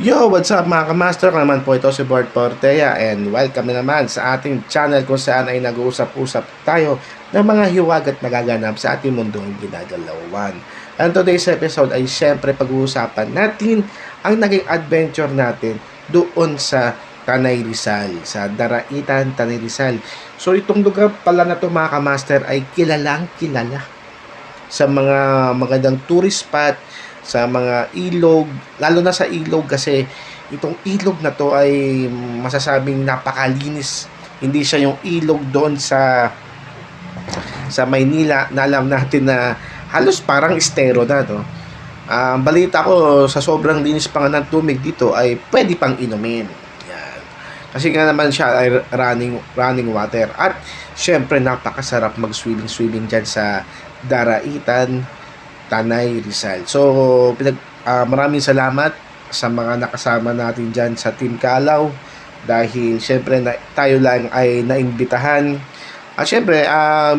Yo, what's up mga kamaster? Ko naman po ito si Bart Portea and welcome na naman sa ating channel kung saan ay nag-uusap-usap tayo ng mga hiwagat na gaganap sa ating mundong ginagalawan. And today's episode ay syempre pag-uusapan natin ang naging adventure natin doon sa Tanay Rizal, sa Daraitan, Tanay Rizal. So itong lugar pala na to mga kamaster ay kilalang kilala sa mga magandang tourist spot, sa mga ilog, lalo na sa ilog kasi itong ilog na to ay masasabing napakalinis. Hindi siya yung ilog doon sa Maynila na alam natin na halos parang estero na to. Balita ko sa sobrang linis pa nga ng tubig dito ay pwede pang inumin. Yan. Kasi nga naman siya ay running water at syempre napakasarap mag-swimming dyan sa Daraitan, Tanay Rizal. So, maraming salamat sa mga nakasama natin dyan sa Team Kalaw dahil syempre tayo lang ay naimbitahan. At syempre,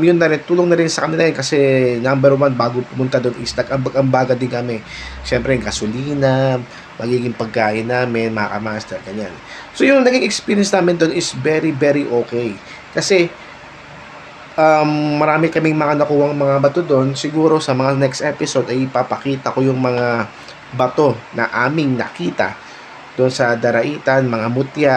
yun na rin, tulong na rin sa kanila yun kasi number one, bago pumunta doon is nag-ambaga din kami. Syempre, yung gasolina, magiging pagkain namin, mga kamaster, ganyan. So, yung naging experience namin doon is very, very okay. Kasi, marami kaming mga nakuwang mga bato doon. Siguro sa mga next episode ay ipapakita ko yung mga bato na aming nakita doon sa Daraitan, mga mutya.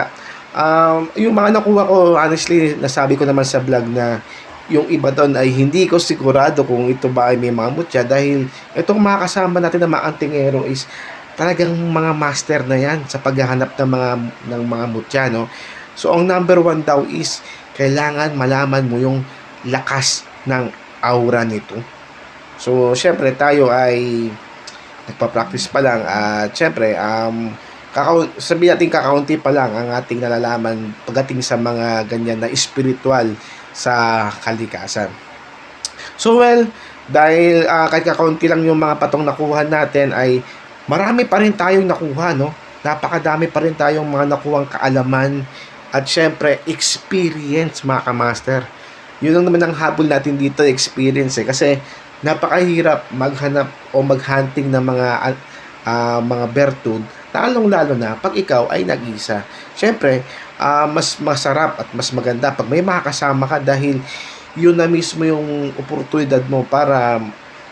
Yung mga nakuha ko, honestly, nasabi ko naman sa vlog na yung iba doon ay hindi ko sigurado kung ito ba ay may mga mutya dahil itong mga kasama natin na mga antingero is talagang mga master na yan sa paghahanap ng mga mutya, no? So, ang number one daw is kailangan malaman mo yung lakas ng aura nito. So, syempre tayo ay nagpa-practice pa lang at syempre, sabihin natin kakaunti pa lang ang ating nalalaman pagdating sa mga ganyan na spiritual sa kalikasan. So, well, dahil kahit kakaunti lang yung mga patong nakuha natin ay marami pa rin tayong nakuha, no? Napakadami pa rin tayong mga nakuhang kaalaman at syempre, experience, mga kamaster. Yun lang naman ang habol natin dito, experience kasi napakahirap maghanap o maghunting ng mga bertud, lalong-lalo na pag ikaw ay nag-isa. Syempre, mas masarap at mas maganda pag may makakasama ka dahil yun na mismo yung oportunidad mo para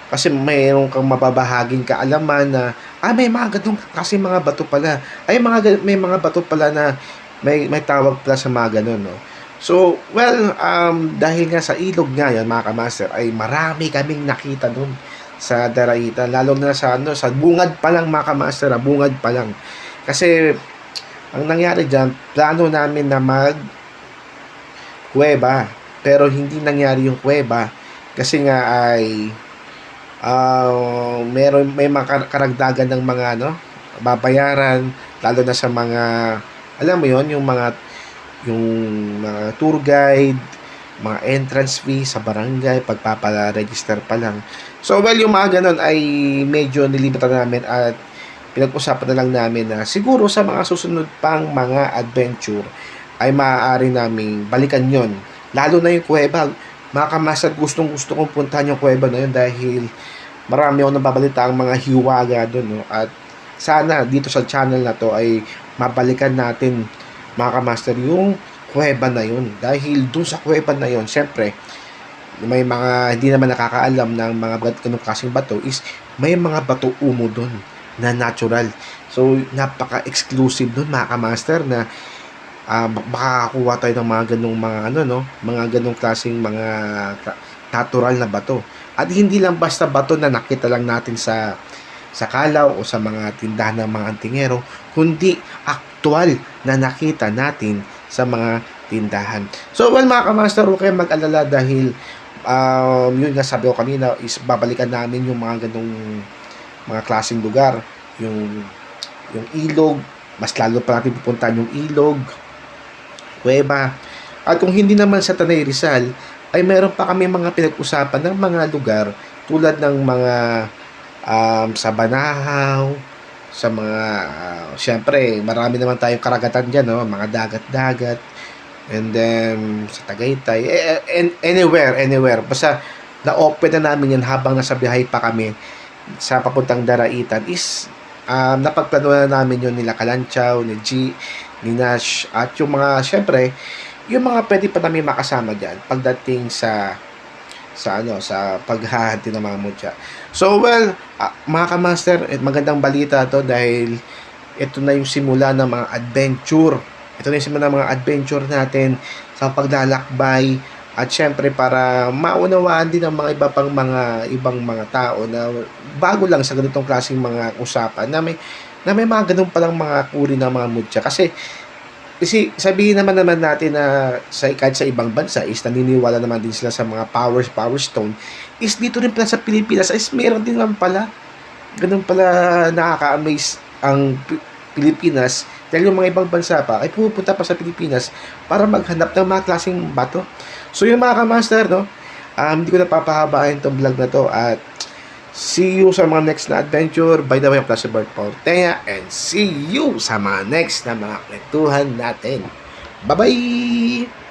kasi mayroon kang mababahaging kaalaman na may mga ganun kasi mga bato pala. May mga bato pala na may tawag pala sa mga ganun, no? So, well, dahil nga sa ilog nga yan, mga kamaster, ay marami kaming nakita doon sa Daraitan. Lalo na sa bungad pa lang, mga kamaster, bungad pa lang. Kasi, ang nangyari dyan, plano namin na kuweba. Pero hindi nangyari yung kuweba. Kasi nga ay, may mga karagdagan ng mga, babayaran. Lalo na sa mga, alam mo yon yung mga tour guide, mga entrance fee sa barangay, pagpapala-register pa lang. So, well, yung mga ganun ay medyo nilibatan namin at pinag-usapan na lang namin na siguro sa mga susunod pang mga adventure ay maaari naming balikan yon. Lalo na yung kuweba. Mga kamasad, gustong-gusto kong puntahan yung kuweba na yun dahil marami akong nababalita ang mga hiwaga doon, no? At sana dito sa channel na to ay mabalikan natin, mga kamaster, yung kuweba na yun. Dahil dun sa kuweba na yun, syempre, may mga hindi naman nakakaalam ng mga ganung kasing bato is may mga bato umo dun na natural. So, napaka-exclusive dun, mga kamaster, na makakakuha tayo ng mga ganung mga ganung klaseng mga natural na bato. At hindi lang basta bato na nakita lang natin sa Kalaw o sa mga tindahan ng mga antingero, kundi aktual na nakita natin sa mga tindahan. So, well, mga kamaster, huwag kayong mag-alala dahil yun nga sabi ko kanina is babalikan namin yung mga ganong mga klaseng lugar. Yung ilog, mas lalo pa natin pupuntahan yung ilog, kuweba. At kung hindi naman sa Tanay Rizal, ay meron pa kami mga pinag-usapan ng mga lugar tulad ng mga sa Banahaw, sa mga syempre marami naman tayong karagatan dyan, no? Mga dagat-dagat, and then sa Tagaytay, anywhere basta na-open na namin yan habang nasa biyahe pa kami sa papuntang Daraitan is napagplano na namin yun nila Kalanchaw, ni G, ni Nash, at yung mga, syempre, yung mga pwede pa namin makasama dyan pagdating sa paghahanti ng mga mutya. So, well, mga kamaster, magandang balita to dahil ito na yung simula ng mga adventure. Ito na yung simula ng mga adventure natin sa paglalakbay at syempre para maunawaan din ng mga ibang mga tao na bago lang sa ganitong klaseng mga usapan na may mga ganun palang mga uri ng mga mutya. Kasi sabihin naman natin na kahit sa ibang bansa is naniniwala naman din sila sa mga power stone, is dito rin pala sa Pilipinas is meron din naman pala. Ganun pala nakaka-amaze ang Pilipinas dahil yung mga ibang bansa pa ay pumupunta pa sa Pilipinas para maghanap ng mga klaseng bato. So yun mga kamaster, no? Hindi ko na papahabain itong vlog na to at see you sa mga next na adventure. By the way, I'm Plus Bert Portea and see you sa mga next na mga kwentuhan natin. Bye-bye!